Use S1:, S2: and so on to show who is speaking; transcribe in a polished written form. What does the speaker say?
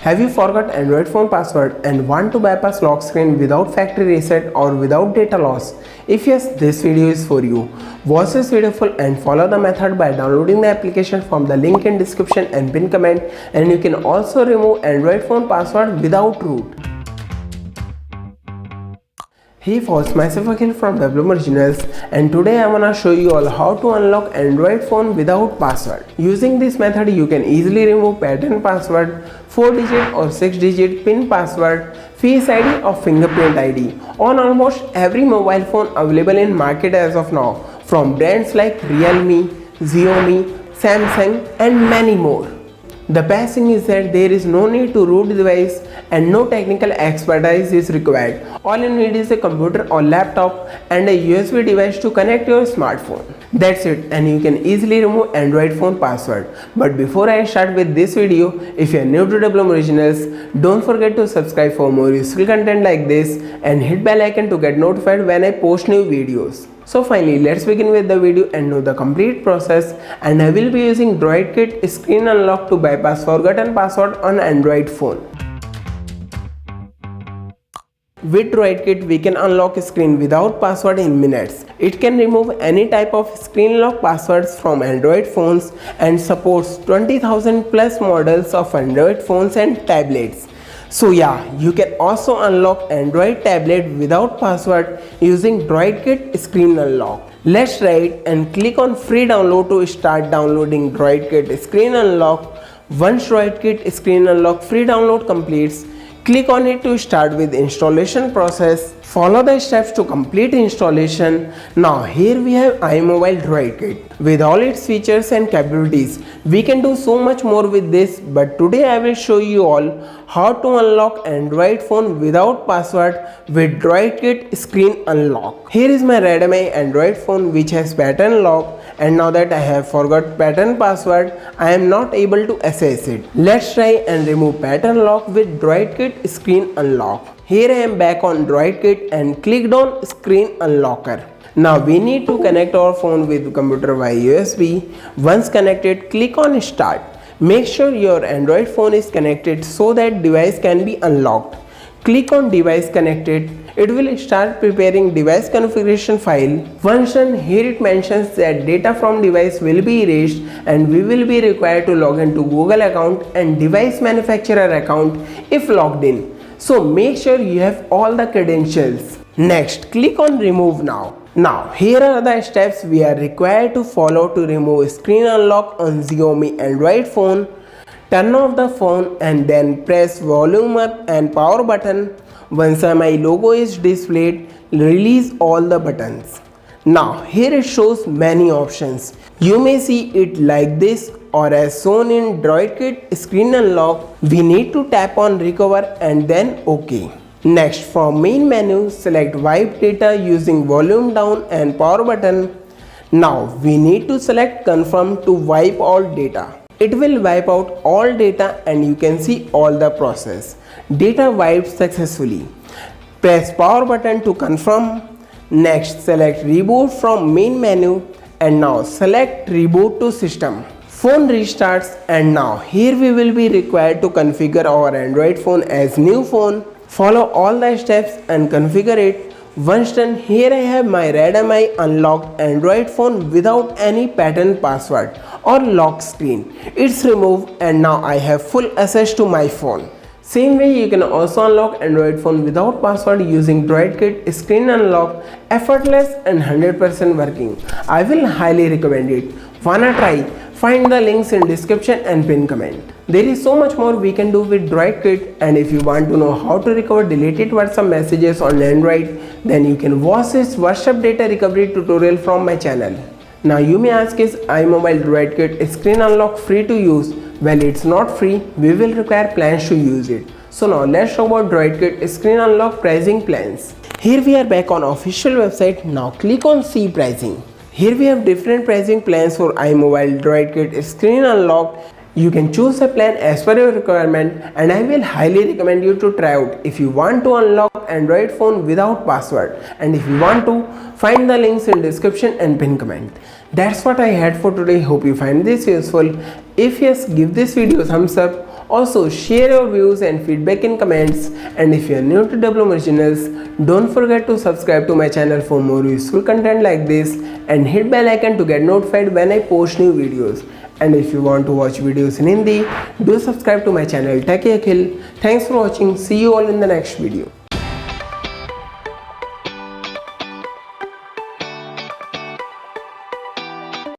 S1: Have you forgot Android phone password and want to bypass lock screen without factory reset or without data loss? If yes, this video is for you. Watch this video full and follow the method by downloading the application from the link in description and pin comment, and you can also remove Android phone password without root. Hey folks, myself Akhil from WM Originals, and today I wanna show you all how to unlock Android phone without password. Using this method you can easily remove pattern password, 4-digit or 6-digit PIN password, Face ID or fingerprint ID on almost every mobile phone available in market as of now, from brands like Realme, Xiaomi, Samsung and many more. The best thing is that there is no need to root the device and no technical expertise is required. All you need is a computer or laptop and a USB device to connect your smartphone. That's it, and you can easily remove Android phone password. But before I start with this video, if you are new to WM Originals, don't forget to subscribe for more useful content like this and hit bell icon to get notified when I post new videos. So finally, let's begin with the video and know the complete process, and I will be using Droidkit Screen Unlock to bypass forgotten password on Android phone. With Droidkit, we can unlock a screen without password in minutes. It can remove any type of screen lock passwords from Android phones and supports 20,000 plus models of Android phones and tablets. So yeah, you can also unlock Android tablet without password using Droidkit Screen Unlock. Let's try it and click on free download to start downloading Droidkit Screen Unlock. Once Droidkit Screen Unlock free download completes, click on it to start with installation process. Follow the steps to complete installation. Now here we have iMobile Droidkit. With all its features and capabilities, we can do so much more with this, but today I will show you all how to unlock Android phone without password with Droidkit Screen Unlock. Here is my Redmi Android phone which has pattern lock, and now that I have forgot pattern password, I am not able to access it. Let's try and remove pattern lock with Droidkit Screen Unlock. Here I am back on Droidkit and clicked on Screen Unlocker. Now we need to connect our phone with computer via USB. Once connected, click on Start. Make sure your Android phone is connected so that device can be unlocked. Click on Device Connected. It will start preparing device configuration file. Once done, here it mentions that data from device will be erased and we will be required to log into Google account and device manufacturer account if logged in. So make sure you have all the credentials. Next, click on Remove Now. Now here are the steps we are required to follow to remove Screen Unlock on Xiaomi Android phone. Turn off the phone and then press volume up and power button. Once my logo is displayed, release all the buttons. Now here it shows many options. You may see it like this or as shown in Droidkit Screen Unlock. We need to tap on Recover and then OK. Next, from main menu, select Wipe Data using volume down and power button. Now we need to select Confirm to wipe all data. It will wipe out all data and you can see all the process. Data wiped successfully. Press power button to confirm. Next, select Reboot from main menu and now select Reboot to System. Phone restarts, and now here we will be required to configure our Android phone as new phone. Follow all the steps and configure it. Once done, here I have my Redmi unlocked Android phone without any pattern password or lock screen. It's removed and now I have full access to my phone. Same way you can also unlock Android phone without password using Droidkit Screen Unlock, effortless and 100% working. I will highly recommend it. Wanna try? Find the links in description and pin comment. There is so much more we can do with Droidkit, and if you want to know how to recover deleted WhatsApp messages on Android, then you can watch this WhatsApp data recovery tutorial from my channel. Now you may ask, is iMobile Droidkit Screen Unlock free to use? Well, it's not free. We will require plans to use it. So now let's talk about Droidkit Screen Unlock pricing plans. Here we are back on official website. Now click on See Pricing. Here we have different pricing plans for iMobile Droidkit Screen Unlock. You can choose a plan as per your requirement, and I will highly recommend you to try out if you want to unlock Android phone without password, and if you want to, find the links in description and pin comment. That's what I had for today. Hope you find this useful. If yes, give this video a thumbs up. Also share your views and feedback in comments, and if you are new to WM Originals, don't forget to subscribe to my channel for more useful content like this and hit bell icon to get notified when I post new videos. And if you want to watch videos in Hindi, do subscribe to my channel Techie Akhil. Thanks for watching. See you all in the next video.